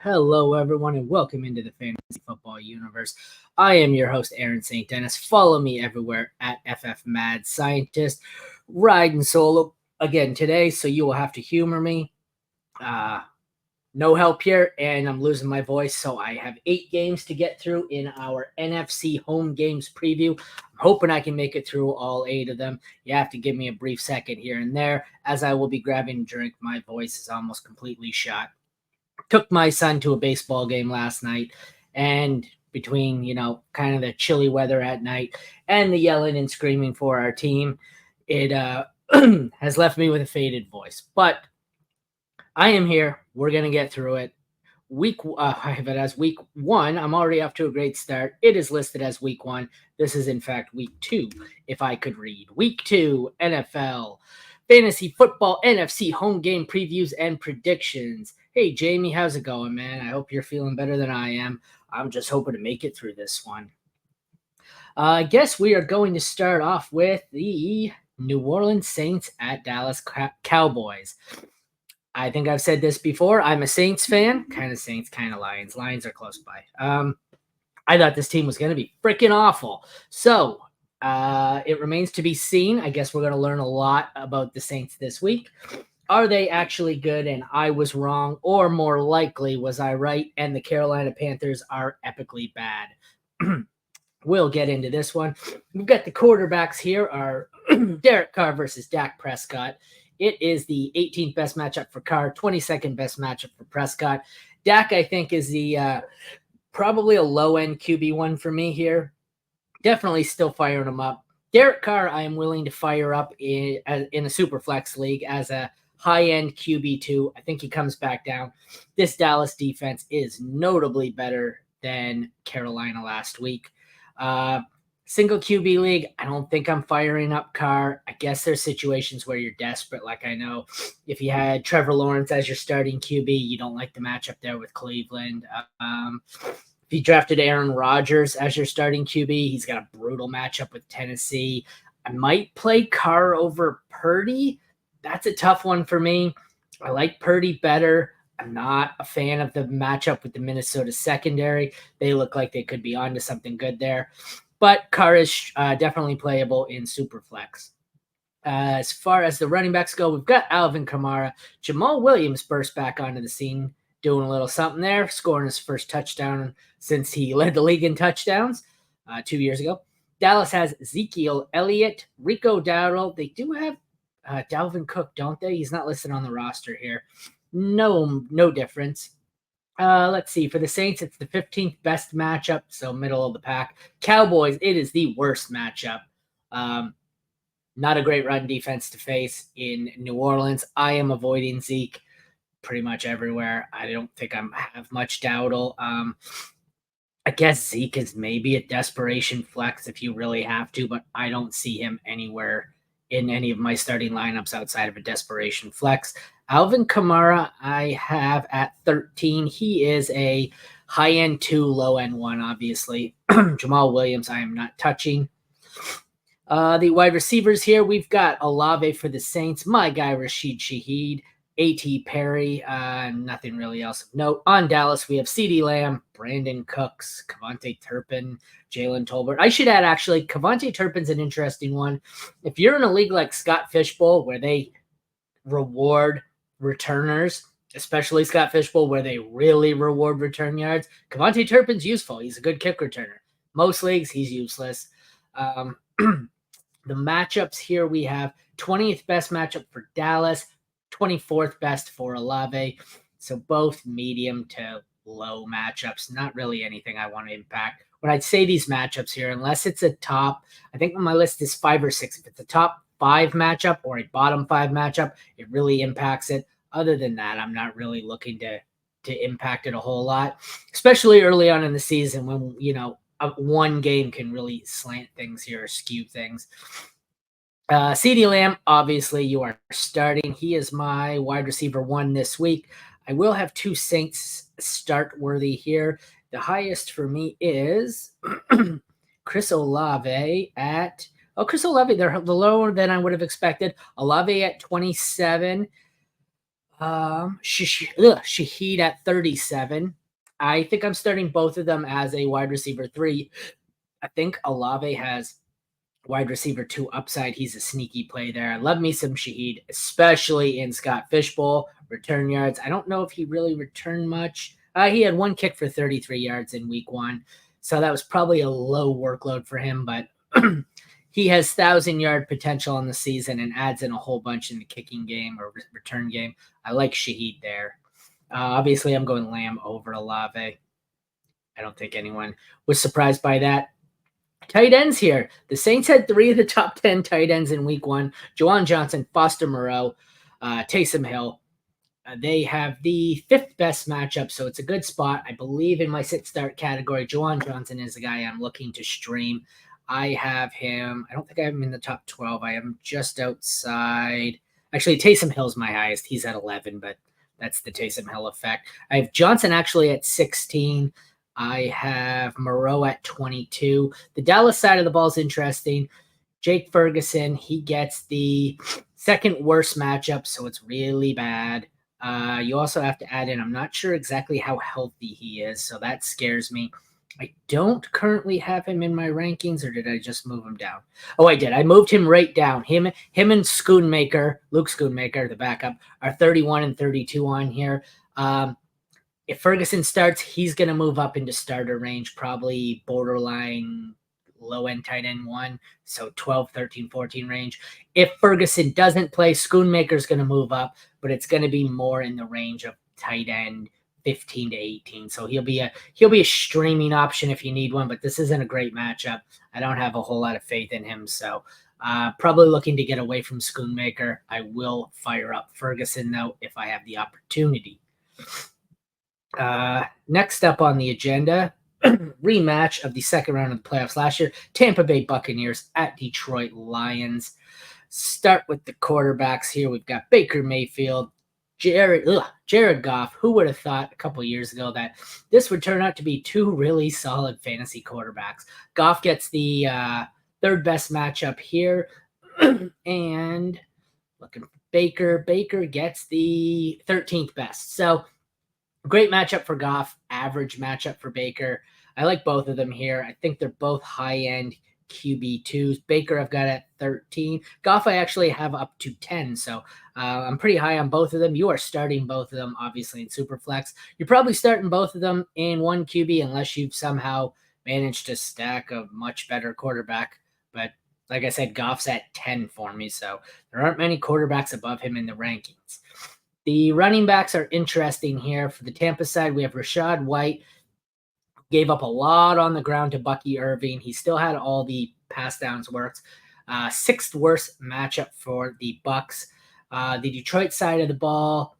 Hello, everyone, and welcome into the fantasy football universe. I am your host, Aaron St. Dennis. Follow me everywhere at FF Mad Scientist. Riding solo again today, so you will have to humor me. No help here, and I'm losing my voice, so I have 8 games to get through in our NFC home games preview. I'm hoping I can make it through all 8 of them. You have to give me a brief second here and there, as I will be grabbing a drink. My voice is almost completely shot. Took my son to a baseball game last night, and between, kind of the chilly weather at night and the yelling and screaming for our team, it has left me with a faded voice. But I am here. We're going to get through it. I have it as week 1. I'm already off to a great start. It is listed as week 1. This is, in fact, week 2, if I could read. Week 2, NFL, fantasy football, NFC home game previews and predictions. Hey, Jamie, how's it going, man? I hope you're feeling better than I am. I'm just hoping to make it through this one. I guess we are going to start off with the New Orleans Saints at Dallas Cowboys. I think I've said this before. I'm a Saints fan. Kind of Saints, kind of Lions. Lions are close by. I thought this team was going to be freaking awful. So it remains to be seen. I guess we're going to learn a lot about the Saints this week. Are they actually good and I was wrong? Or more likely, was I right and the Carolina Panthers are epically bad? We'll get into this one. We've got the quarterbacks here are Derek Carr versus Dak Prescott. It is the 18th best matchup for Carr, 22nd best matchup for Prescott. Dak, I think, is the probably a low-end QB1 for me here. Definitely still firing him up. Derek Carr, I am willing to fire up in a super flex league as a high-end QB2. I think he comes back down. This Dallas defense is notably better than Carolina last week. Single QB league, I don't think I'm firing up Carr. I guess there's situations where you're desperate. Like I know if you had Trevor Lawrence as your starting QB, you don't like the matchup there with Cleveland. If you drafted Aaron Rodgers as your starting QB, he's got a brutal matchup with Tennessee. I might play Carr over Purdy. That's a tough one for me. I like Purdy better. I'm not a fan of the matchup with the Minnesota secondary. They look like they could be onto something good there. But Carr is definitely playable in Superflex. As far as the running backs go, we've got Alvin Kamara. Jamal Williams burst back onto the scene, doing a little something there, scoring his first touchdown since he led the league in touchdowns 2 years ago. Dallas has Ezekiel Elliott, Rico Dowdle. They do have Dalvin Cook, don't they? He's not listed on the roster here. No difference. Let's see. For the Saints, it's the 15th best matchup, so middle of the pack. Cowboys, it is the worst matchup. Not a great run defense to face in New Orleans. I am avoiding Zeke pretty much everywhere. I don't think I have much Dowdle. I guess Zeke is maybe a desperation flex if you really have to, but I don't see him anywhere in any of my starting lineups outside of a desperation flex. Alvin Kamara, I have at 13. He is a high-end 2, low-end 1, obviously. Jamal Williams, I am not touching. The wide receivers here, we've got Olave for the Saints, my guy Rashid Shaheed, A.T. Perry, nothing really else of note. On Dallas, we have CeeDee Lamb, Brandon Cooks, Kevontae Turpin, Jalen Tolbert. I should add, actually, Kevontae Turpin's an interesting one. If you're in a league like Scott Fishbowl, where they reward returners, especially Scott Fishbowl, where they really reward return yards, Kevontae Turpin's useful. He's a good kick returner. Most leagues, he's useless. The matchups here, we have 20th best matchup for Dallas, 24th best for Olave. So both medium to low matchups. Not really anything I want to impact. When I'd say these matchups here, unless it's a top, I think my list is 5 or 6. If it's a top 5 matchup or a bottom 5 matchup, it really impacts it. Other than that, I'm not really looking to impact it a whole lot, especially early on in the season when, one game can really slant things here or skew things. CeeDee Lamb, obviously you are starting. He is my wide receiver 1 this week. I will have 2 Saints start worthy here. The highest for me is Chris Olave at Chris Olave, they're lower than I would have expected. Olave at 27. Shaheed at 37. I think I'm starting both of them as a wide receiver 3. I think Olave has wide receiver 2 upside. He's a sneaky play there. I love me some Shaheed, especially in Scott Fishbowl. Return yards. I don't know if he really returned much. He had one kick for 33 yards in week 1. So that was probably a low workload for him, but he has 1,000-yard potential in the season and adds in a whole bunch in the kicking game or return game. I like Shaheed there. Obviously, I'm going Lamb over Olave. I don't think anyone was surprised by that. Tight ends here. The Saints had 3 of the top 10 tight ends in week 1. Juwan Johnson, Foster Moreau, Taysom Hill. They have the 5th best matchup, so it's a good spot. I believe in my sit-start category, Juwan Johnson is the guy I'm looking to stream. I have him. I don't think I have him in the top 12. I have him just outside. Actually, Taysom Hill's my highest. He's at 11, but that's the Taysom Hill effect. I have Johnson actually at 16. I have Moreau at 22. The Dallas side of the ball is interesting. Jake Ferguson, he gets the 2nd worst matchup, so it's really bad. You also have to add in, I'm not sure exactly how healthy he is, so that scares me. I don't currently have him in my rankings, or did I just move him down? Oh, I did. I moved him right down. Him and Schoonmaker, Luke Schoonmaker, the backup, are 31 and 32 on here. If Ferguson starts, he's going to move up into starter range, probably borderline low-end tight end 1, so 12, 13, 14 range. If Ferguson doesn't play, Schoonmaker's going to move up, but it's going to be more in the range of tight end 15 to 18. So he'll be a streaming option if you need one, but this isn't a great matchup. I don't have a whole lot of faith in him, so probably looking to get away from Schoonmaker. I will fire up Ferguson, though, if I have the opportunity. Next up on the agenda, rematch of the 2nd round of the playoffs last year, Tampa Bay Buccaneers at Detroit Lions. Start with the quarterbacks here. We've got Baker Mayfield, Jared Goff. Who would have thought a couple years ago that this would turn out to be 2 really solid fantasy quarterbacks? Goff gets the 3rd best matchup here, and looking for Baker. Baker gets the 13th best. So great matchup for Goff, average matchup for Baker. I like both of them here. I think they're both high-end QB2s. Baker I've got at 13. Goff I actually have up to 10, so I'm pretty high on both of them. You are starting both of them, obviously, in Superflex. You're probably starting both of them in 1 QB unless you've somehow managed to stack a much better quarterback. But like I said, Goff's at 10 for me, so there aren't many quarterbacks above him in the rankings. The running backs are interesting here. For the Tampa side, we have Rachaad White. Gave up a lot on the ground to Bucky Irving. He still had all the pass downs worked. 6th worst matchup for the Bucs. The Detroit side of the ball,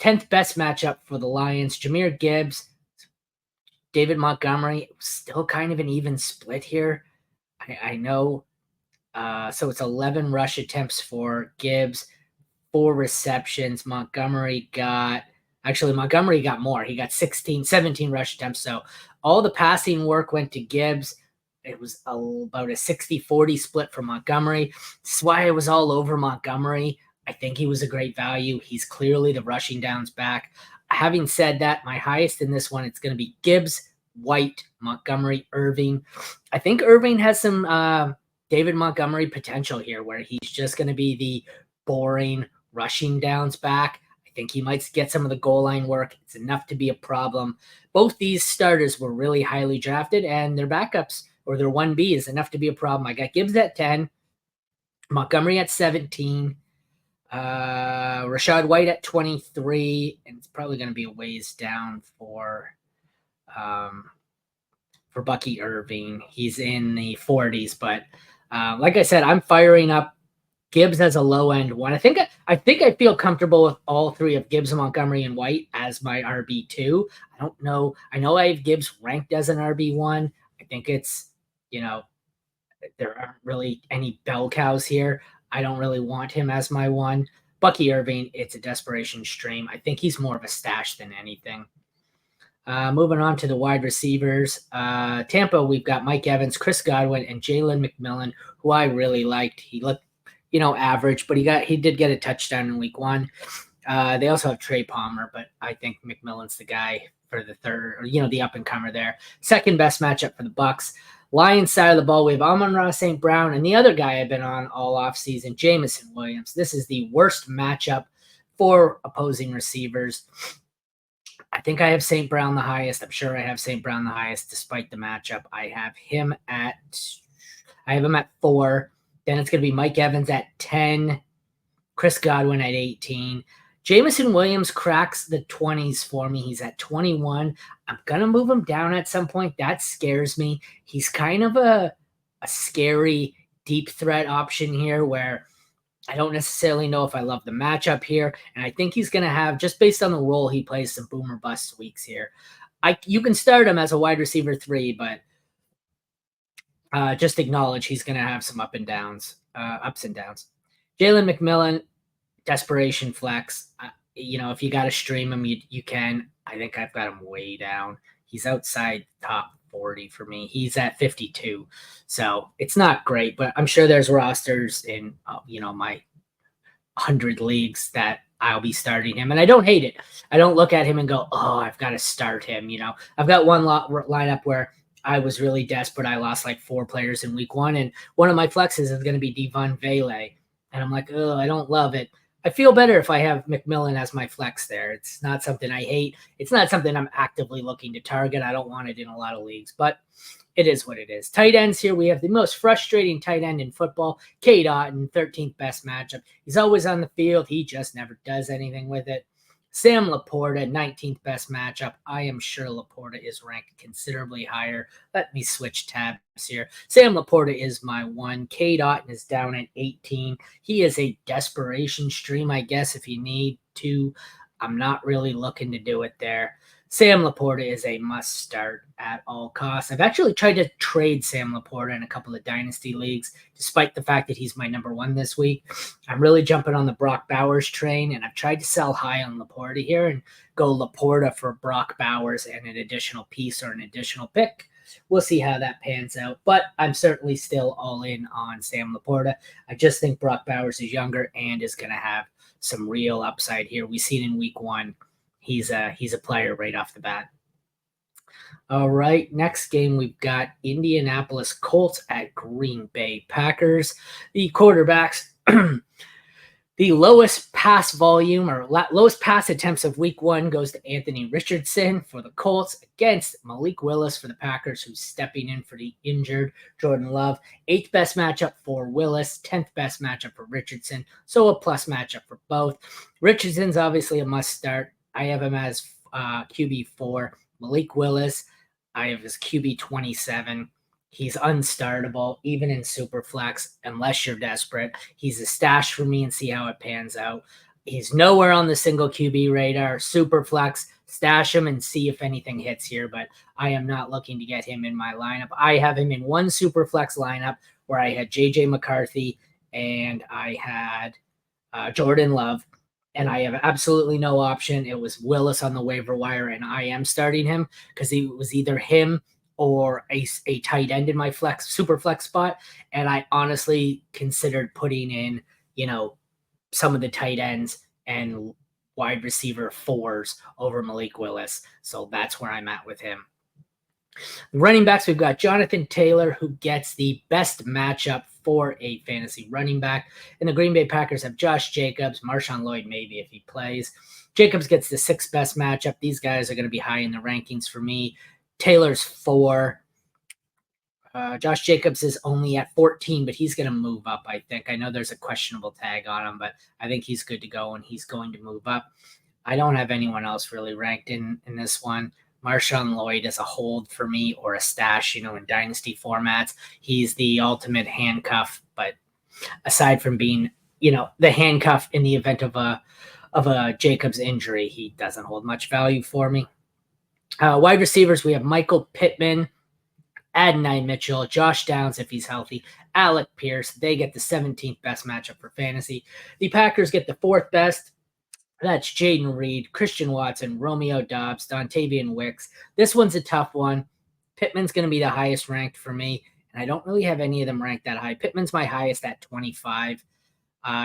10th best matchup for the Lions. Jahmyr Gibbs, David Montgomery, still kind of an even split here. I know. So it's 11 rush attempts for Gibbs. 4 receptions. Montgomery got more. He got 17 rush attempts. So all the passing work went to Gibbs. It was about a 60-40 split for Montgomery. That's why I was all over Montgomery. I think he was a great value. He's clearly the rushing downs back. Having said that, my highest in this one, it's going to be Gibbs, White, Montgomery, Irving. I think Irving has some David Montgomery potential here where he's just going to be the boring rushing downs back. I think he might get some of the goal line work. It's enough to be a problem. Both these starters were really highly drafted, and their backups or their 1B is enough to be a problem. I got Gibbs at 10, Montgomery at 17, Rachaad White at 23, and it's probably going to be a ways down for Bucky Irving. He's in the 40s, but like I said, I'm firing up Gibbs as a low-end one. I think I feel comfortable with all 3 of Gibbs, Montgomery, and White as my RB2. I don't know. I know I have Gibbs ranked as an RB1. I think it's, there aren't really any bell cows here. I don't really want him as my one. Bucky Irving, it's a desperation stream. I think he's more of a stash than anything. Moving on to the wide receivers. Tampa, we've got Mike Evans, Chris Godwin, and Jalen McMillan, who I really liked. He looked average, but he did get a touchdown in week 1. They also have Trey Palmer, but I think McMillan's the guy for the third, or, the up-and-comer there. Second best matchup for the Bucs. Lions side of the ball, we have Amon-Ra St. Brown, and the other guy I've been on all offseason, Jameson Williams. This is the worst matchup for opposing receivers. I think I have St. Brown the highest. I'm sure I have St. Brown the highest despite the matchup. I have him at 4. Then it's going to be Mike Evans at 10. Chris Godwin at 18. Jameson Williams cracks the 20s for me. He's at 21. I'm going to move him down at some point. That scares me. He's kind of a scary deep threat option here where I don't necessarily know if I love the matchup here. And I think he's going to have, just based on the role he plays, some boomer bust weeks here. You can start him as a wide receiver 3, but just acknowledge he's going to have some ups and downs. Jalen McMillan, desperation flex. If you got to stream him, you can. I think I've got him way down. He's outside top 40 for me. He's at 52. So it's not great, but I'm sure there's rosters in, my 100 leagues that I'll be starting him. And I don't hate it. I don't look at him and go, oh, I've got to start him. I've got one lineup where I was really desperate. I lost like 4 players in week 1. And one of my flexes is going to be Devon Vele. And I'm like, oh, I don't love it. I feel better if I have McMillan as my flex there. It's not something I hate. It's not something I'm actively looking to target. I don't want it in a lot of leagues, but it is what it is. Tight ends here, we have the most frustrating tight end in football, Cade Otton, 13th best matchup. He's always on the field. He just never does anything with it. Sam Laporta, 19th best matchup. I am sure Laporta is ranked considerably higher. Let me switch tabs here. Sam Laporta is my 1. Cade Otton is down at 18. He is a desperation stream, I guess, if you need to. I'm not really looking to do it there. Sam Laporta is a must start at all costs. I've actually tried to trade Sam Laporta in a couple of dynasty leagues, despite the fact that he's my number 1 this week. I'm really jumping on the Brock Bowers train, and I've tried to sell high on Laporta here and go Laporta for Brock Bowers and an additional piece or an additional pick. We'll see how that pans out, but I'm certainly still all in on Sam Laporta. I just think Brock Bowers is younger and is going to have some real upside here. We've seen in week 1. He's a player right off the bat. All right, next game we've got Indianapolis Colts at Green Bay Packers. The quarterbacks, the lowest pass volume or lowest pass attempts of week 1 goes to Anthony Richardson for the Colts against Malik Willis for the Packers, who's stepping in for the injured Jordan Love. 8th best matchup for Willis, 10th best matchup for Richardson, so a plus matchup for both. Richardson's obviously a must start. I have him as QB4. Malik Willis, I have his QB 27. He's unstartable, even in Superflex, unless you're desperate. He's a stash for me and see how it pans out. He's nowhere on the single QB radar. Superflex, stash him and see if anything hits here, but I am not looking to get him in my lineup. I have him in one Superflex lineup where I had J.J. McCarthy and I had Jordan Love. And I have absolutely no option. It was Willis on the waiver wire, and I am starting him because he was either him or a tight end in my super flex spot. And I honestly considered putting in, some of the tight ends and wide receiver 4s over Malik Willis. So that's where I'm at with him. Running backs, we've got Jonathan Taylor, who gets the best matchup for a fantasy running back. And the Green Bay Packers have Josh Jacobs, Marshawn Lloyd maybe if he plays. Jacobs gets the 6th best matchup. These guys are going to be high in the rankings for me. Taylor's 4. Josh Jacobs is only at 14, but he's going to move up, I think. I know there's a questionable tag on him, but I think he's good to go, and he's going to move up. I don't have anyone else really ranked in this one. Marshawn Lloyd is a hold for me or a stash, in dynasty formats. He's the ultimate handcuff, but aside from being, the handcuff in the event of a Jacobs injury, he doesn't hold much value for me. Wide receivers, we have Michael Pittman, Adonai Mitchell, Josh Downs if he's healthy, Alec Pierce. They get the 17th best matchup for fantasy. The Packers get the 4th best. That's Jaden Reed, Christian Watson, Romeo Doubs, Dontavian Wicks. This one's a tough one. Pittman's going to be the highest ranked for me, and I don't really have any of them ranked that high. Pittman's my highest at 25.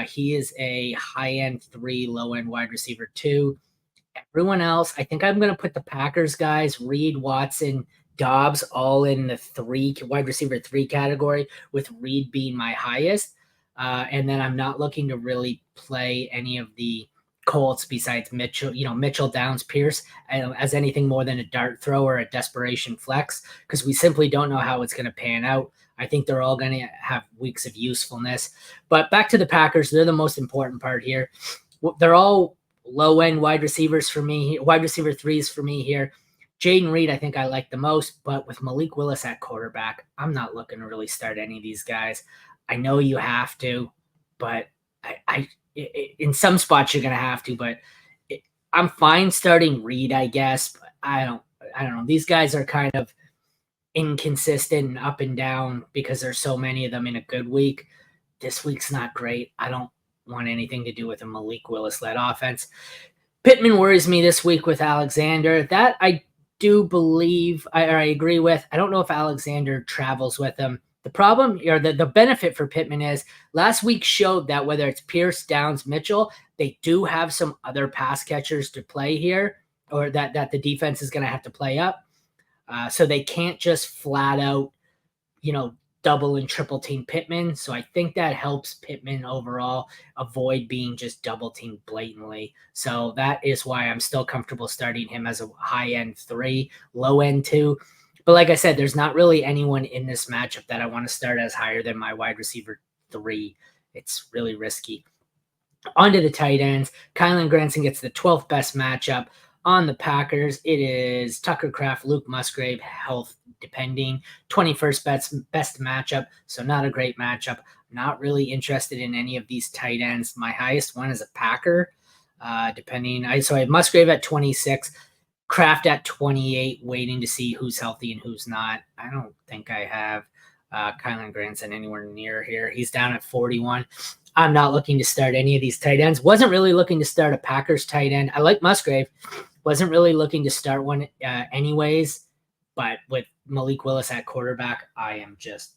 He is a high-end 3, low-end wide receiver 2. Everyone else, I think I'm going to put the Packers guys, Reed, Watson, Dobbs, all in the 3 wide receiver 3 category, with Reed being my highest. And then I'm not looking to really play any of the Colts besides Mitchell, Mitchell, Downs, Pierce as anything more than a dart throw or a desperation flex, because we simply don't know how it's going to pan out. I think they're all going to have weeks of usefulness. But back to the Packers, they're the most important part here. They're all low-end wide receivers for me, wide receiver 3s for me here. Jaden Reed, I think I like the most, but with Malik Willis at quarterback, I'm not looking to really start any of these guys. I know you have to, but in some spots you're going to have to, but I'm fine starting Reed, I guess, but I don't know. These guys are kind of inconsistent and up and down because there's so many of them in a good week. This week's not great. I don't want anything to do with a Malik Willis-led offense. Pittman worries me this week with Alexander. That I do believe, I agree with. I don't know if Alexander travels with him. The problem, or the benefit for Pittman is last week showed that whether it's Pierce, Downs, Mitchell, they do have some other pass catchers to play here, or that the defense is going to have to play up. So they can't just flat out, double and triple team Pittman. So I think that helps Pittman overall avoid being just double teamed blatantly. So that is why I'm still comfortable starting him as a high end 3, low end 2. But like I said, there's not really anyone in this matchup that I want to start as higher than my wide receiver 3. It's really risky. On to the tight ends. Kylan Granson gets the 12th best matchup. On the Packers, it is Tucker Kraft, Luke Musgrave, health depending. 21st best matchup, so not a great matchup. Not really interested in any of these tight ends. My highest one is a Packer, so I have Musgrave at 26, Kraft at 28, waiting to see who's healthy and who's not. I don't think I have Kylan Granson anywhere near here. He's down at 41. I'm not looking to start any of these tight ends. Wasn't really looking to start a Packers tight end. I like Musgrave. Wasn't really looking to start one anyways. But with Malik Willis at quarterback, I am just,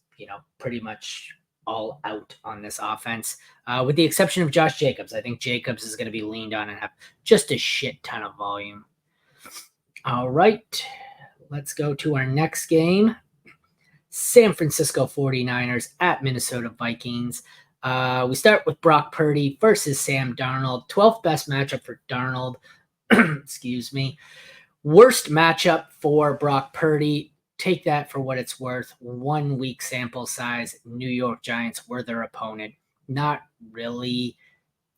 pretty much all out on this offense. With the exception of Josh Jacobs. I think Jacobs is going to be leaned on and have just a shit ton of volume. All right. Let's go to our next game. San Francisco 49ers at Minnesota Vikings. We start with Brock Purdy versus Sam Darnold. 12th best matchup for Darnold. Excuse me. Worst matchup for Brock Purdy. Take that for what it's worth. 1 week sample size. New York Giants were their opponent. Not really.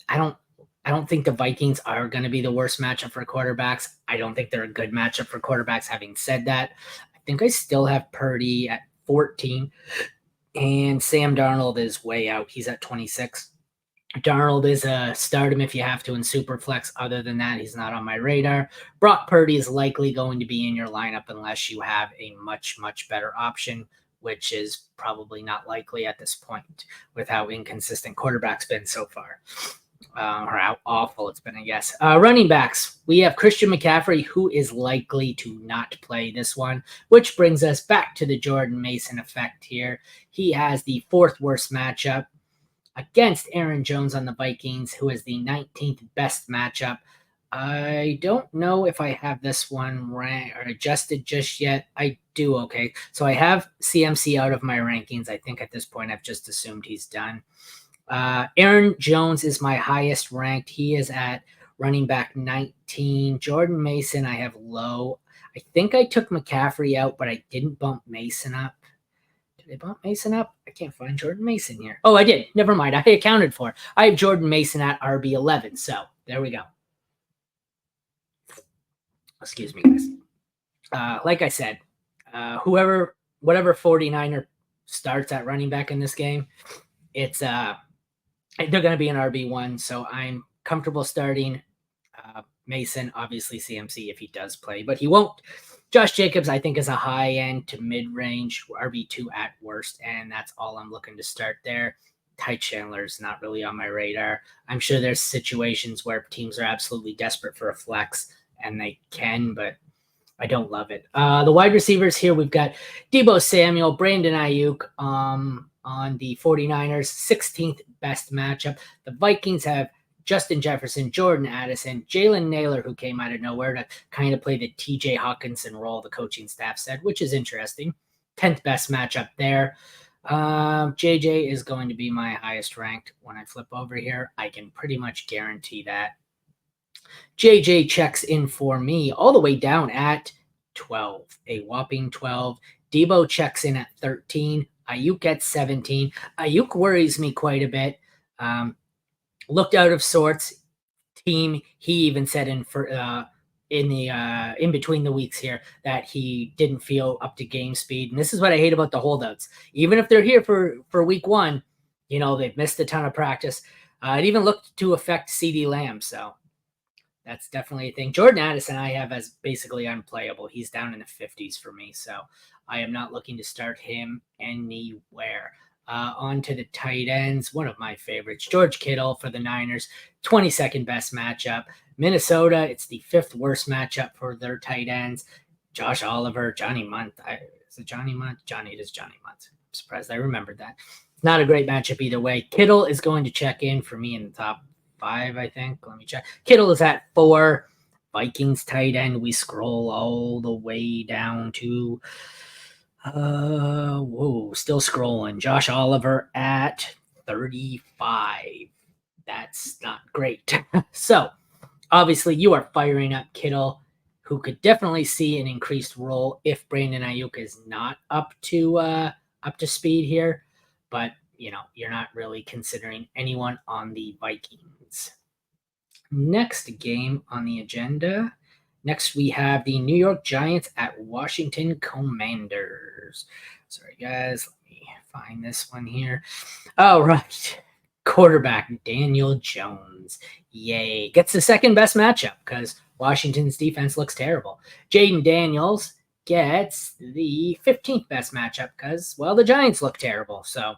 I don't think the Vikings are going to be the worst matchup for quarterbacks. I don't think they're a good matchup for quarterbacks. Having said that, I think I still have Purdy at 14. And Sam Darnold is way out. He's at 26. Darnold is a start him if you have to in Superflex. Other than that, he's not on my radar. Brock Purdy is likely going to be in your lineup unless you have a much, much better option, which is probably not likely at this point with how inconsistent quarterback's been so far. Or how awful it's been, I guess. Running backs, we have Christian McCaffrey, who is likely to not play this one, which brings us back to the Jordan Mason effect here. He has the 4th worst matchup against Aaron Jones on the Vikings, who is the 19th best matchup. I don't know if I have this one ranked or adjusted just yet. I do, okay. So I have CMC out of my rankings. I think at this point I've just assumed he's done. Aaron Jones is my highest ranked. He is at running back 19. Jordan Mason I have low. I think I took McCaffrey out, but I didn't bump Mason up. Did I bump Mason up? I can't find Jordan Mason here. Oh, I did. Never mind. I accounted for it. I have Jordan Mason at RB11. So there we go. Excuse me, guys. Like I said, whatever 49er starts at running back in this game, it's they're going to be an RB1, so I'm comfortable starting Mason, obviously CMC if he does play, but he won't. Josh Jacobs, I think, is a high-end to mid-range RB2 at worst, and that's all I'm looking to start there. Ty Chandler's not really on my radar. I'm sure there's situations where teams are absolutely desperate for a flex, and they can, but I don't love it. The wide receivers here, we've got Deebo Samuel, Brandon Ayuk on on the 49ers, 16th best matchup. The Vikings have Justin Jefferson, Jordan Addison, Jalen Naylor, who came out of nowhere to kind of play the TJ Hawkinson role, the coaching staff said, which is interesting. 10th best matchup there. JJ is going to be my highest ranked when I flip over here. I can pretty much guarantee that. JJ checks in for me all the way down at 12, a whopping 12. Debo checks in at 13. Ayuk at 17. Ayuk worries me quite a bit. Looked out of sorts. Team, he even said in between the weeks here that he didn't feel up to game speed. And this is what I hate about the holdouts. Even if they're here for week one, they've missed a ton of practice. It even looked to affect CeeDee Lamb. So that's definitely a thing. Jordan Addison I have as basically unplayable. He's down in the 50s for me. So I am not looking to start him anywhere. On to the tight ends, one of my favorites, George Kittle for the Niners, 22nd best matchup. Minnesota, it's the 5th worst matchup for their tight ends. Josh Oliver, Johnny Munt. Is it Johnny Munt? It is Johnny Munt. I'm surprised I remembered that. Not a great matchup either way. Kittle is going to check in for me in the top 5, I think. Let me check. Kittle is at 4. Vikings tight end, we scroll all the way down to... still scrolling. Josh Oliver at 35. That's not great. So, obviously, you are firing up Kittle, who could definitely see an increased role if Brandon Ayuk is not up to speed here. But, you're not really considering anyone on the Vikings. Next game on the agenda. Next, we have the New York Giants at Washington Commanders. Sorry, guys. Let me find this one here. All right. Quarterback Daniel Jones. Yay. Gets the 2nd best matchup because Washington's defense looks terrible. Jaden Daniels gets the 15th best matchup because, the Giants look terrible. So,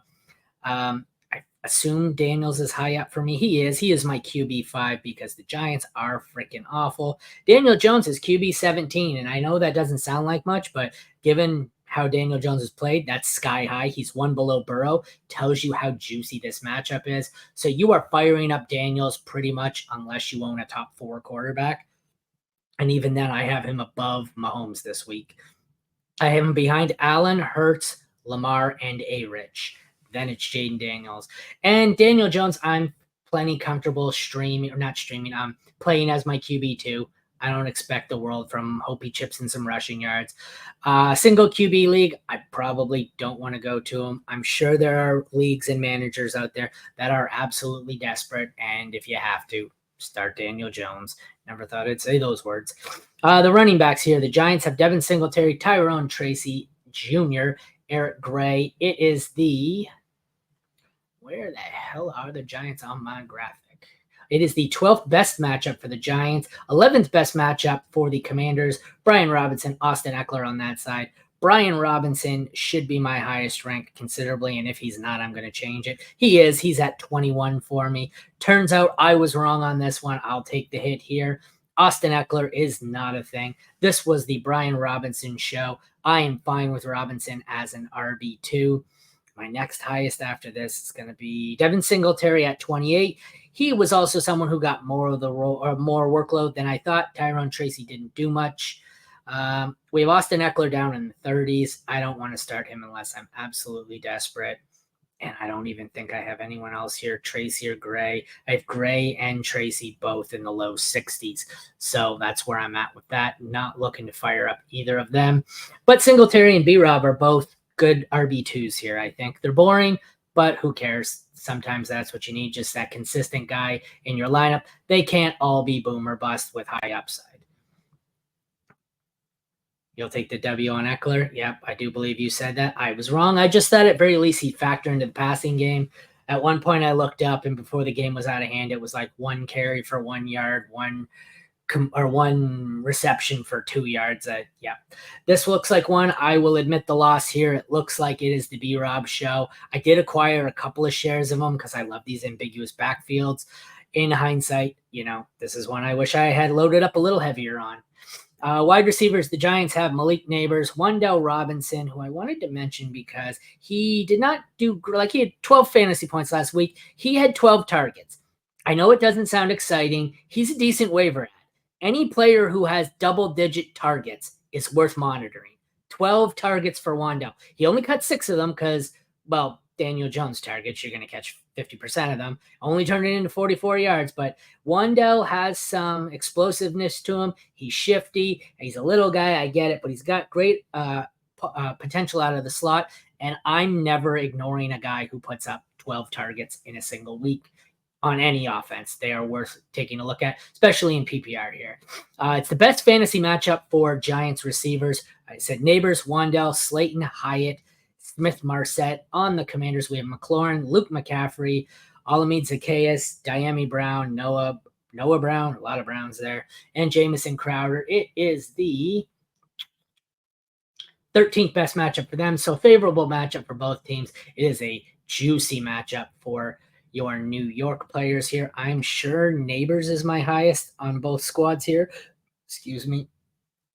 I assume Daniels is high up for me. He is. He is my QB5 because the Giants are freaking awful. Daniel Jones is QB17, and I know that doesn't sound like much, but given how Daniel Jones has played, that's sky high. He's one below Burrow. Tells you how juicy this matchup is. So you are firing up Daniels pretty much unless you own a top 4 quarterback. And even then, I have him above Mahomes this week. I have him behind Allen, Hurts, Lamar, and A-Rich. Then it's Jaden Daniels. And Daniel Jones, I'm plenty comfortable playing as my QB2. I don't expect the world from hope he chips in some rushing yards. Single QB league, I probably don't want to go to him. I'm sure there are leagues and managers out there that are absolutely desperate. And if you have to, start Daniel Jones. Never thought I'd say those words. The running backs here, the Giants have Devin Singletary, Tyrone Tracy Jr., Eric Gray. It is the... Where the hell are the Giants on my graphic? It is the 12th best matchup for the Giants, 11th best matchup for the Commanders. Brian Robinson, Austin Eckler on that side. Brian Robinson should be my highest rank considerably, and if he's not, I'm going to change it. He is. He's at 21 for me. Turns out I was wrong on this one. I'll take the hit here. Austin Eckler is not a thing. This was the Brian Robinson show. I am fine with Robinson as an RB2. My next highest after this is going to be Devin Singletary at 28. He was also someone who got more of the role or more workload than I thought. Tyrone Tracy didn't do much. We have Austin Eckler down in the 30s. I don't want to start him unless I'm absolutely desperate. And I don't even think I have anyone else here, Tracy or Gray. I have Gray and Tracy both in the low 60s. So that's where I'm at with that. Not looking to fire up either of them. But Singletary and B-Rob are both good RB2s here, I think. They're boring, but who cares? Sometimes that's what you need, just that consistent guy in your lineup. They can't all be boom or bust with high upside. You'll take the W on Eckler? Yep, I do believe you said that. I was wrong. I just thought at very least he'd factor into the passing game. At one point I looked up, and before the game was out of hand, it was like 1 carry for 1 yard, one reception for 2 yards. This looks like one. I will admit the loss here. It looks like it is the B-Rob show. I did acquire a couple of shares of them because I love these ambiguous backfields. in hindsight, this is one I wish I had loaded up a little heavier on. Wide receivers, the Giants have Malik Neighbors, Wan'Dale Robinson, who I wanted to mention because he did not do, like, he had 12 fantasy points last week. He had 12 targets. I know it doesn't sound exciting. He's a decent waiver ad. Any player who has double-digit targets is worth monitoring. 12 targets for Wan'Dale. He only cut 6 of them because, well, Daniel Jones targets, you're going to catch 50% of them. Only turned it into 44 yards, but Wan'Dale has some explosiveness to him. He's shifty. He's a little guy. I get it, but he's got great potential out of the slot, and I'm never ignoring a guy who puts up 12 targets in a single week on any offense. They are worth taking a look at, especially in PPR here. It's the best fantasy matchup for Giants receivers. I said Neighbors, Wan'Dale, Slayton, Hyatt, Smith-Marset. On the Commanders, we have McLaurin, Luke McCaffrey, Olamide Zaccheaus, Diami Brown, Noah Brown, a lot of Browns there, and Jamison Crowder. It is the 13th best matchup for them, so favorable matchup for both teams. It is a juicy matchup for your New York players here. I'm sure Neighbors is my highest on both squads here. Excuse me.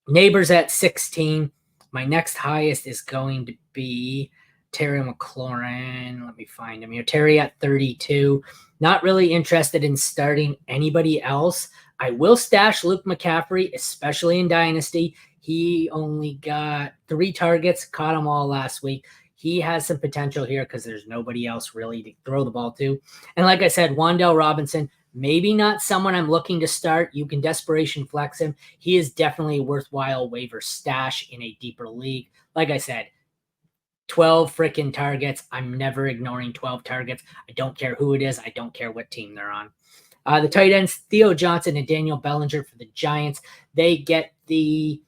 Neighbors at 16. My next highest is going to be Terry McLaurin. Let me find him here. Terry at 32. Not really interested in starting anybody else. I will stash Luke McCaffrey, especially in Dynasty. He only got 3 targets, caught them all last week. He has some potential here because there's nobody else really to throw the ball to. And like I said, Wan'Dale Robinson, maybe not someone I'm looking to start. You can desperation flex him. He is definitely a worthwhile waiver stash in a deeper league. Like I said, 12 freaking targets. I'm never ignoring 12 targets. I don't care who it is. I don't care what team they're on. The tight ends, Theo Johnson and Daniel Bellinger for the Giants. They get the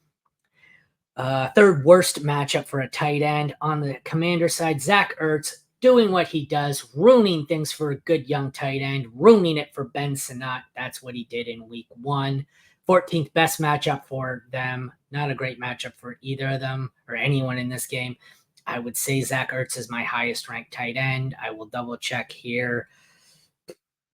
third worst matchup for a tight end. On the Commander side, Zach Ertz doing what he does, ruining things for a good young tight end, ruining it for Ben Sinnott. That's what he did in week 1. 14th best matchup for them. Not a great matchup for either of them or anyone in this game. I would say Zach Ertz is my highest ranked tight end. I will double check here.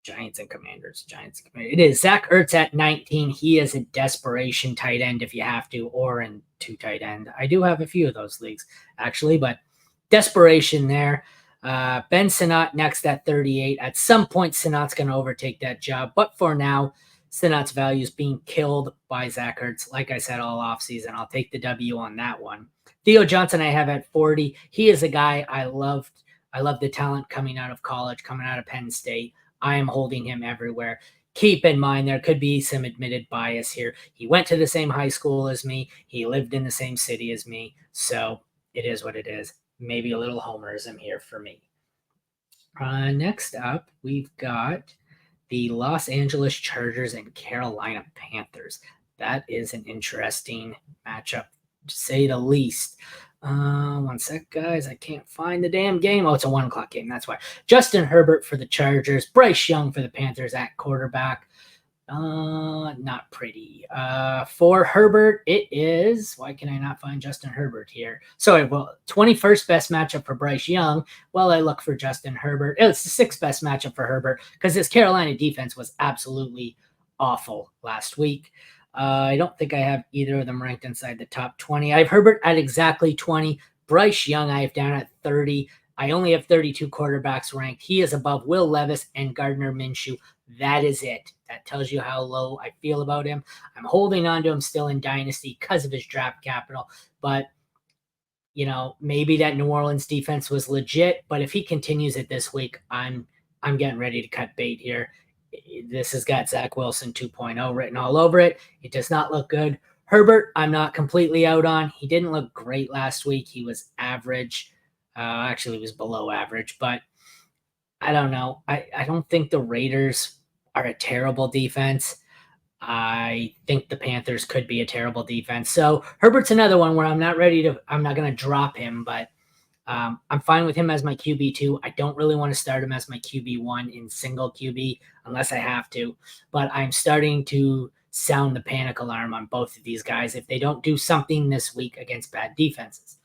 Giants and Commanders. It is Zach Ertz at 19. He is a desperation tight end if you have to, or in 2 tight end. I do have a few of those leagues, actually, but desperation there. Ben Sinnott next at 38. At some point, Sinnott's going to overtake that job, but for now, Sinnott's value is being killed by Zach Ertz. Like I said all offseason, I'll take the W on that one. Theo Johnson I have at 40. He is a guy I loved. I love the talent coming out of college, coming out of Penn State. I am holding him everywhere. Keep in mind, there could be some admitted bias here. He went to the same high school as me. He lived in the same city as me. So it is what it is. Maybe a little homerism here for me. Next up, we've got the Los Angeles Chargers and Carolina Panthers. That is an interesting matchup, to say the least. One sec, guys. I can't find the damn game. Oh, it's a 1 o'clock game. That's why. Justin Herbert for the Chargers. Bryce Young for the Panthers at quarterback. Not pretty. For Herbert, it is. Why can I not find Justin Herbert here? Sorry, well, 21st best matchup for Bryce Young. Well, I look for Justin Herbert. It's the 6th best matchup for Herbert because his Carolina defense was absolutely awful last week. I don't think I have either of them ranked inside the top 20. I have Herbert at exactly 20. Bryce Young I have down at 30. I only have 32 quarterbacks ranked. He is above Will Levis and Gardner Minshew. That is it. That tells you how low I feel about him. I'm holding on to him still in Dynasty because of his draft capital. But, maybe that New Orleans defense was legit. But if he continues it this week, I'm getting ready to cut bait here. This has got Zach Wilson 2.0 written all over it. It does not look good. Herbert, I'm not completely out on. He didn't look great last week. He was average. Actually, he was below average. But I don't know. I don't think the Raiders are a terrible defense. I think the Panthers could be a terrible defense. So Herbert's another one where I'm not going to drop him, but I'm fine with him as my QB2. I don't really want to start him as my QB1 in single QB unless I have to, but I'm starting to sound the panic alarm on both of these guys if they don't do something this week against bad defenses.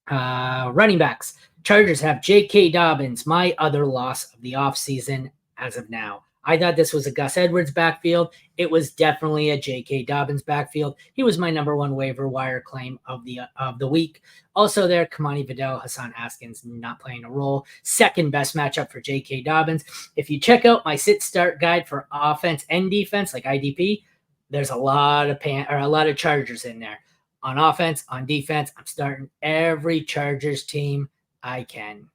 Running backs. Chargers have J.K. Dobbins, my other loss of the offseason as of now. I thought this was a Gus Edwards backfield. It was definitely a J.K. Dobbins backfield. He was my number one waiver wire claim of the week. Also there, Kamani Vidal, Hassan Haskins not playing a role. Second best matchup for J.K. Dobbins. If you check out my sit-start guide for offense and defense, like IDP, there's a lot of Chargers in there. On offense, on defense, I'm starting every Chargers team I can,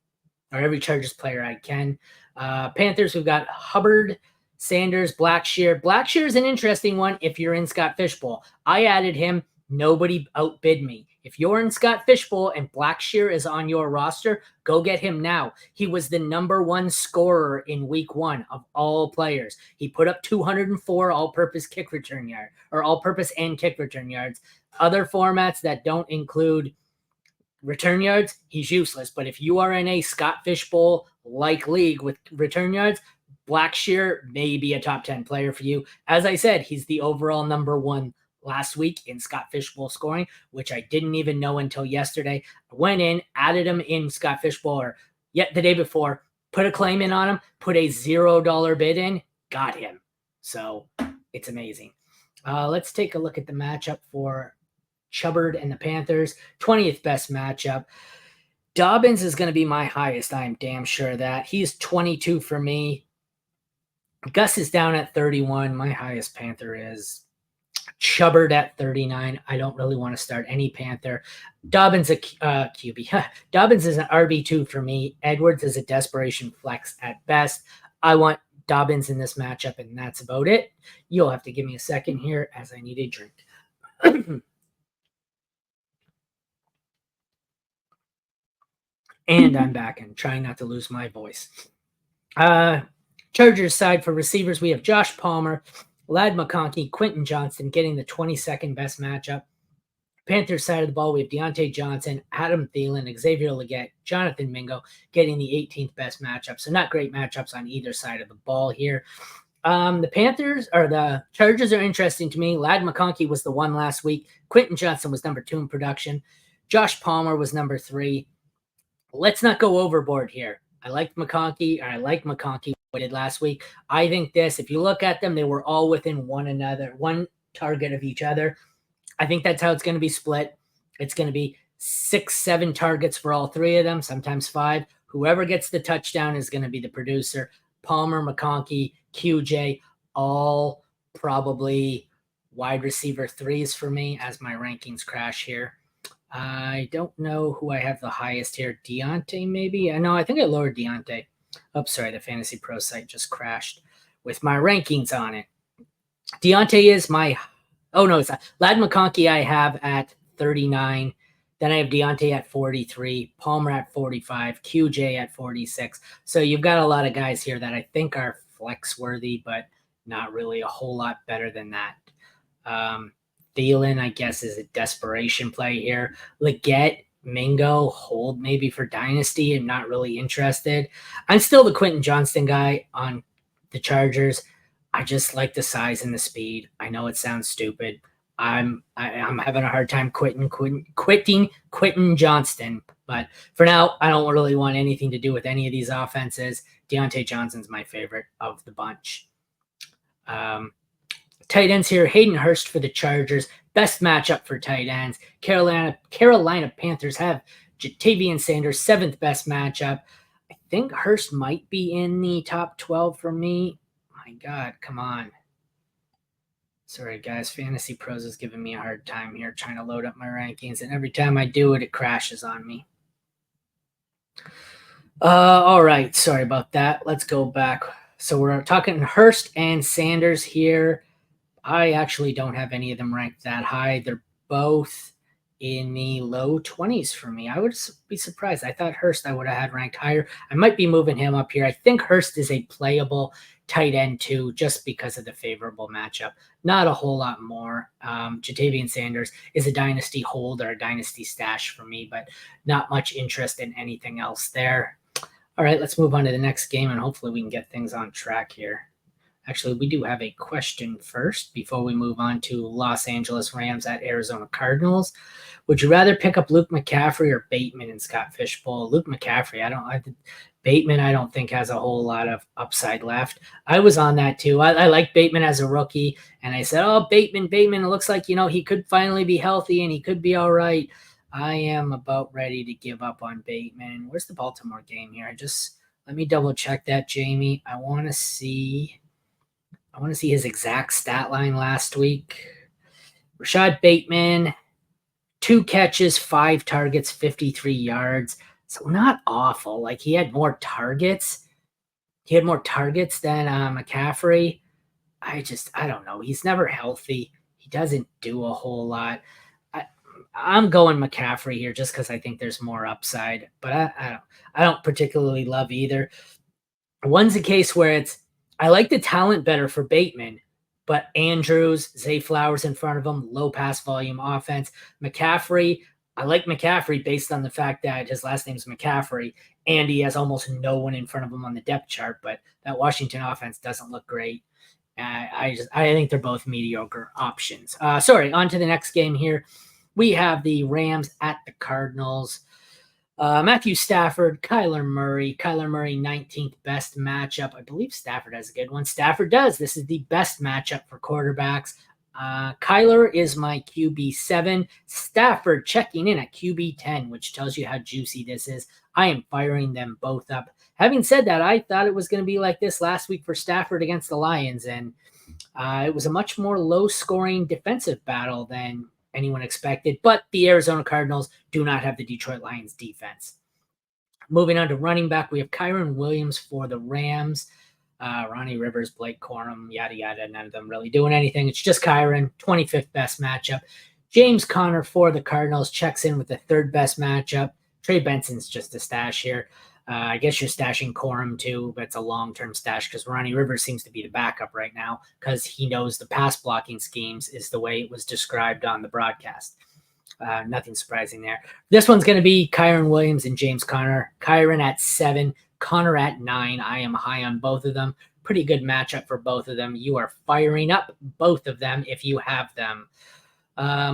or every Chargers player I can. Panthers, we've got Hubbard, Sanders, Blackshear. Blackshear is an interesting one if you're in Scott Fishbowl. I added him. Nobody outbid me. If you're in Scott Fishbowl and Blackshear is on your roster, go get him now. He was the number one scorer in week 1 of all players. He put up 204 all-purpose kick return yard, or all-purpose and kick return yards. Other formats that don't include return yards, he's useless. But if you are in a Scott Fishbowl-like league with return yards, Blackshear may be a top 10 player for you. As I said, he's the overall number 1 last week in Scott Fishbowl scoring, which I didn't even know until yesterday. I went in, added him in Scott Fishbowl, or yet the day before, put a claim in on him, put a $0 bid in, got him. So it's amazing. Let's take a look at the matchup for Chubbard and the Panthers. 20th best matchup. Dobbins is going to be my highest. I'm damn sure of that. He's 22 for me. Gus is down at 31. My highest Panther is Chubbard at 39. I don't really want to start any Panther. Dobbins a QB. Dobbins is an RB2 for me. Edwards is a desperation flex at best. I want Dobbins in this matchup, and that's about it. You'll have to give me a second here as I need a drink. And I'm back and trying not to lose my voice. Chargers side for receivers, we have Josh Palmer, Ladd McConkey, Quentin Johnston getting the 22nd best matchup. Panthers side of the ball, we have Deontay Johnson, Adam Thielen, Xavier Legette, Jonathan Mingo getting the 18th best matchup. So not great matchups on either side of the ball here. The Chargers are interesting to me. Ladd McConkey was the one last week. Quentin Johnston was number 2 in production. Josh Palmer was number 3. Let's not go overboard here. I like McConkey what did last week. I think if you look at them, they were all within one target of each other. I think that's how it's going to be split. It's going to be 6-7 targets for all 3 of them, sometimes 5. Whoever gets the touchdown is going to be the producer. Palmer, McConkey, QJ, all probably wide receiver 3s for me as my rankings crash here. I don't know who I have the highest here. Deontay, maybe? No, I think I lowered Deontay. Oh, sorry, the Fantasy Pro site just crashed with my rankings on it. Deontay is my... Oh, no, it's not. Ladd McConkey I have at 39. Then I have Deontay at 43, Palmer at 45, QJ at 46. So you've got a lot of guys here that I think are flex-worthy, but not really a whole lot better than that. Thielen, I guess, is a desperation play here. Legette, Mingo, hold maybe for Dynasty. I'm not really interested. I'm still the Quentin Johnston guy on the Chargers. I just like the size and the speed. I know it sounds stupid. I'm having a hard time quitting Quentin Johnston. But for now, I don't really want anything to do with any of these offenses. Deontay Johnson's my favorite of the bunch. Tight ends here, Hayden Hurst for the Chargers. Best matchup for tight ends. Carolina Panthers have Jatavian Sanders, 7th best matchup. I think Hurst might be in the top 12 for me. My God, come on. Sorry, guys. Fantasy Pros is giving me a hard time here trying to load up my rankings, and every time I do it, it crashes on me. All right. Sorry about that. Let's go back. So we're talking Hurst and Sanders here. I actually don't have any of them ranked that high. They're both in the low 20s for me. I would be surprised. I thought Hurst I would have had ranked higher. I might be moving him up here. I think Hurst is a playable tight end too, just because of the favorable matchup. Not a whole lot more. Jatavian Sanders is a dynasty hold or a dynasty stash for me, but not much interest in anything else there. All right, let's move on to the next game, and hopefully we can get things on track here. Actually, we do have a question first before we move on to Los Angeles Rams at Arizona Cardinals. Would you rather pick up Luke McCaffrey or Bateman in Scott Fishbowl? Luke McCaffrey, Bateman, I don't think has a whole lot of upside left. I was on that too. I like Bateman as a rookie, and I said, oh, Bateman, it looks like, he could finally be healthy and he could be all right. I am about ready to give up on Bateman. Where's the Baltimore game here? Let me double check that, Jamie. I want to see his exact stat line last week. Rashad Bateman, 2 catches, 5 targets, 53 yards. So not awful. Like, he had more targets. Than McCaffrey. I don't know. He's never healthy. He doesn't do a whole lot. I'm going McCaffrey here just because I think there's more upside. But I don't particularly love either. One's a case where I like the talent better for Bateman, but Andrews, Zay Flowers in front of him, low pass volume offense. McCaffrey, I like McCaffrey based on the fact that his last name's McCaffrey, and he has almost no one in front of him on the depth chart, but that Washington offense doesn't look great. I think they're both mediocre options. On to the next game here. We have the Rams at the Cardinals. Matthew Stafford, Kyler Murray. Kyler Murray, 19th best matchup. I believe Stafford has a good one. Stafford does. This is the best matchup for quarterbacks. Kyler is my QB7. Stafford checking in at QB10, which tells you how juicy this is. I am firing them both up. Having said that, I thought it was going to be like this last week for Stafford against the Lions, and it was a much more low-scoring defensive battle than anyone expected, but the Arizona Cardinals do not have the Detroit Lions defense. Moving on to running back, we have Kyren Williams for the Rams. Ronnie Rivers, Blake Corum, yada, yada, none of them really doing anything. It's just Kyren, 25th best matchup. James Conner for the Cardinals checks in with the 3rd best matchup. Trey Benson's just a stash here. I guess you're stashing Corum too, but it's a long-term stash because Ronnie Rivers seems to be the backup right now because he knows the pass blocking schemes is the way it was described on the broadcast. Nothing surprising there. This one's going to be Kyren Williams and James Conner. Kyren at 7, Conner at 9. I am high on both of them. Pretty good matchup for both of them. You are firing up both of them if you have them.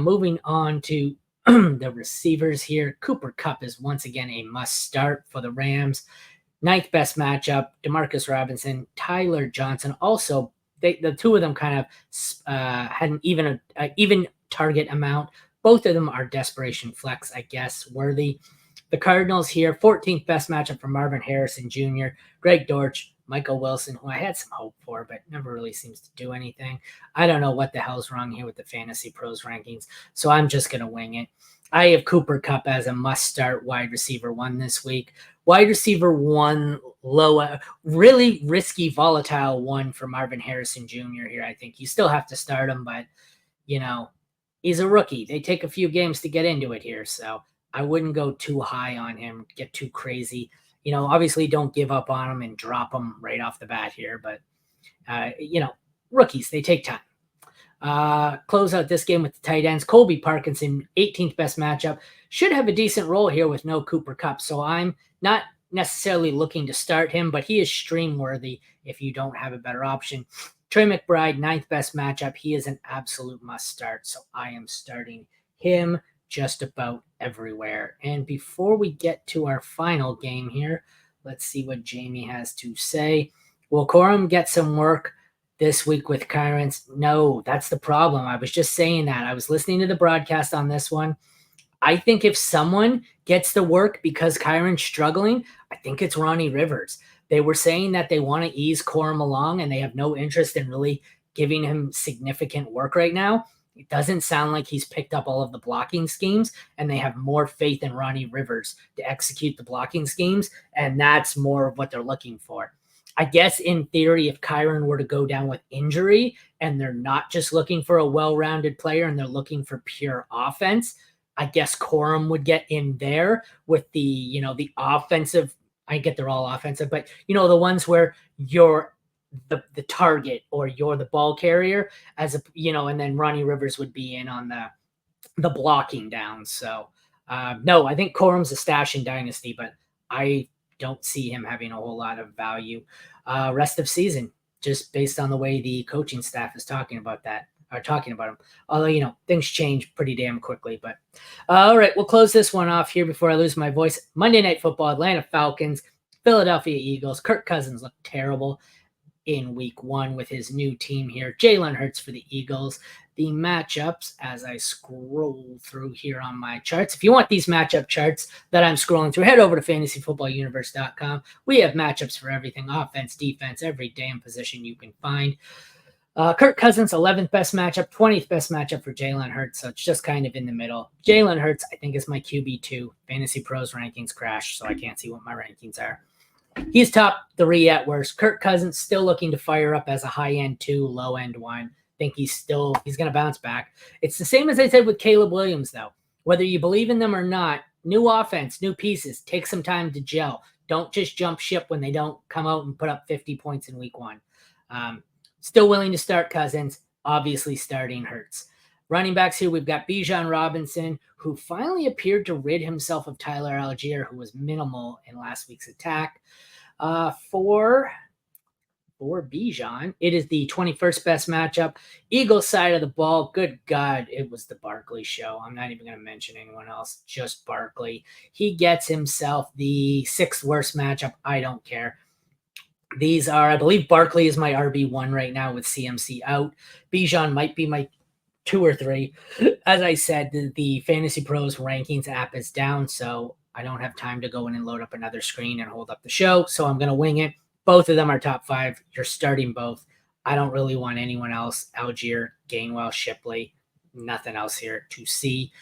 Moving on to the receivers here. Cooper Kupp is once again a must start for the Rams. 9th best matchup. Demarcus Robinson, Tyler Johnson. Also, the two of them kind of had an even target amount. Both of them are desperation flex, I guess, worthy. The Cardinals here, 14th best matchup for Marvin Harrison Jr., Greg Dortch, Michael Wilson, who I had some hope for, but never really seems to do anything. I don't know what the hell's wrong here with the Fantasy Pros rankings, so I'm just going to wing it. I have Cooper Kupp as a must-start wide receiver 1 this week. Wide receiver 1, low, really risky, volatile 1 for Marvin Harrison Jr. here. I think you still have to start him, but, he's a rookie. They take a few games to get into it here, so I wouldn't go too high on him, get too crazy. Obviously don't give up on him and drop him right off the bat here, but, rookies, they take time. Close out this game with the tight ends. Colby Parkinson, 18th best matchup, should have a decent role here with no Cooper Kupp, so I'm not necessarily looking to start him, but he is stream worthy if you don't have a better option. Trey McBride, 9th best matchup. He is an absolute must start, so I am starting him just about everywhere. And before we get to our final game here, let's see what Jamie has to say. Will Corum get some work this week with Kyren's? No, that's the problem. I was just saying that. I was listening to the broadcast on this one. I think if someone gets the work because Kyren's struggling, I think it's Ronnie Rivers. They were saying that they want to ease Corum along and they have no interest in really giving him significant work right now. It doesn't sound like he's picked up all of the blocking schemes, and they have more faith in Ronnie Rivers to execute the blocking schemes, and that's more of what they're looking for. I guess in theory, if Kyren were to go down with injury and they're not just looking for a well-rounded player and they're looking for pure offense, I guess Corum would get in there with the, the offensive. I get they're all offensive, but the ones where you're the target or you're the ball carrier and then Ronnie Rivers would be in on the blocking down. So no, I think Corum's a stash in Dynasty, but I don't see him having a whole lot of value rest of season. just based on the way the coaching staff is talking about him. Although, things change pretty damn quickly. But all right, we'll close this one off here before I lose my voice. Monday Night Football, Atlanta Falcons, Philadelphia Eagles. Kirk Cousins looked terrible in week 1 with his new team here. Jalen Hurts for the Eagles. The matchups, as I scroll through here on my charts. If you want these matchup charts that I'm scrolling through, head over to fantasyfootballuniverse.com. We have matchups for everything, offense, defense, every damn position you can find. Kirk Cousins, 11th best matchup, 20th best matchup for Jalen Hurts, so it's just kind of in the middle. Jalen Hurts, I think, is my QB2. Fantasy Pros rankings crashed, so I can't see what my rankings are. He's top 3 at worst. Kirk Cousins still looking to fire up as a high-end 2, low-end 1. Think he's going to bounce back. It's the same as I said with Caleb Williams, though. Whether you believe in them or not, new offense, new pieces, take some time to gel. Don't just jump ship when they don't come out and put up 50 points in week 1. Still willing to start Cousins, obviously starting Hurts. Running backs here, we've got Bijan Robinson, who finally appeared to rid himself of Tyler Algier, who was minimal in last week's attack. For Bijan, it is the 21st best matchup. Eagles side of the ball, good God, it was the Barkley show. I'm not even going to mention anyone else, just Barkley. He gets himself the 6th worst matchup. I don't care. These are, I believe Barkley is my RB1 right now with CMC out. Bijan might be my 2 or 3. As I said, the Fantasy Pros rankings app is down, so I don't have time to go in and load up another screen and hold up the show, so I'm going to wing it. Both of them are top 5. You're starting both. I don't really want anyone else. Algier, Gainwell, Shipley, nothing else here to see.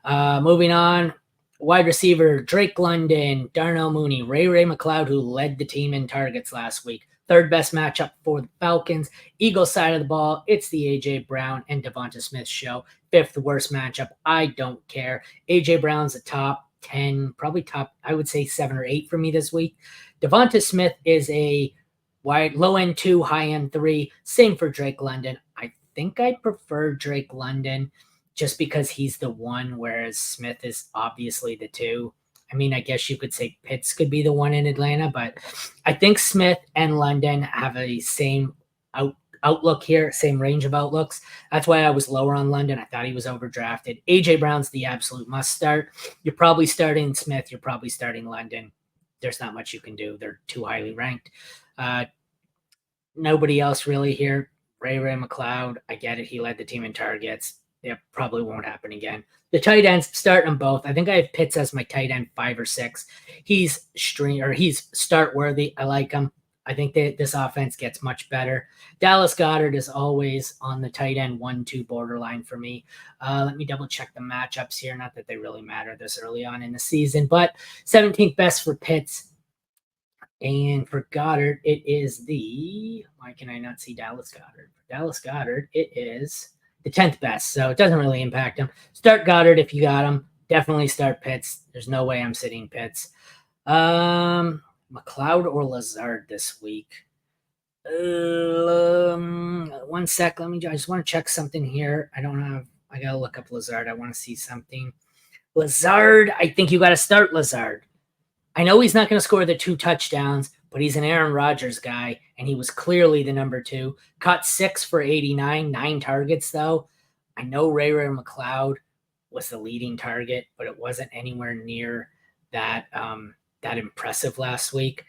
Moving on, wide receiver Drake London, Darnell Mooney, Ray McLeod, who led the team in targets last week. 3rd best matchup for the Falcons. Eagles side of the ball, it's the A.J. Brown and Devonta Smith show. 5th worst matchup. I don't care. A.J. Brown's a top 10, probably top, I would say 7 or 8 for me this week. Devonta Smith is a wide low-end 2, high-end 3. Same for Drake London. I think I prefer Drake London just because he's the 1, whereas Smith is obviously the 2. I mean, I guess you could say Pitts could be the 1 in Atlanta, but I think Smith and London have a same outlook here, same range of outlooks. That's why I was lower on London. I thought he was overdrafted. A.J. Brown's the absolute must start. You're probably starting Smith. You're probably starting London. There's not much you can do. They're too highly ranked. Nobody else really here. Ray McLeod, I get it. He led the team in targets. It probably won't happen again. The tight ends, start them both. I think I have Pitts as my tight end 5 or 6. He's start worthy. I like him. I think that this offense gets much better. Dallas Goedert is always on the tight end 1-2 borderline for me. Let me double check the matchups here. Not that they really matter this early on in the season, but 17th best for Pitts. And for Goddard, it is why can I not see Dallas Goedert? For Dallas Goedert, it is the 10th best, so it doesn't really impact him. Start Goddard if you got him. Definitely start Pitts. There's no way I'm sitting Pitts. McLeod or Lazard this week? 1 sec. I just want to check something here. I got to look up Lazard. I want to see something. Lazard, I think you got to start Lazard. I know he's not going to score the 2 touchdowns, but he's an Aaron Rodgers guy, and he was clearly the number 2. Caught 6 for 89, 9 targets, though. I know Ray McLeod was the leading target, but it wasn't anywhere near that impressive last week.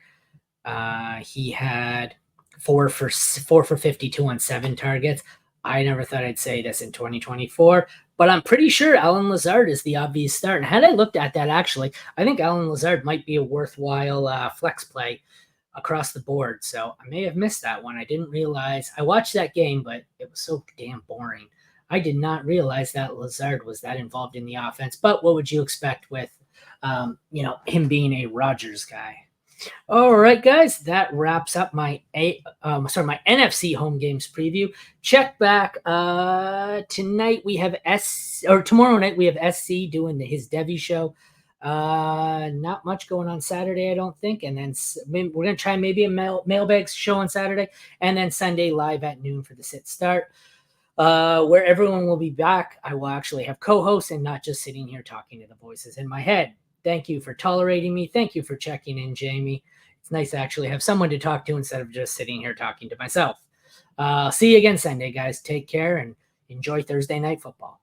He had 4 for 52 on 7 targets. I never thought I'd say this in 2024, but I'm pretty sure Allen Lazard is the obvious start. And had I looked at that, actually, I think Allen Lazard might be a worthwhile flex play across the board. So I may have missed that one. I didn't realize. I watched that game, but it was so damn boring. I did not realize that Lazard was that involved in the offense. But what would you expect with him being a Rodgers guy? All right, guys, that wraps up my NFC home games preview. Check back tonight. We have tomorrow night we have SC doing his Devi show. Not much going on Saturday, I don't think. And then we're gonna try maybe a mailbag show on Saturday, and then Sunday live at noon for the sit start. Where everyone will be back. I will actually have co-hosts and not just sitting here talking to the voices in my head. Thank you for tolerating me. Thank you for checking in, Jamie. It's nice to actually have someone to talk to instead of just sitting here talking to myself. See you again Sunday, guys. Take care and enjoy Thursday night football.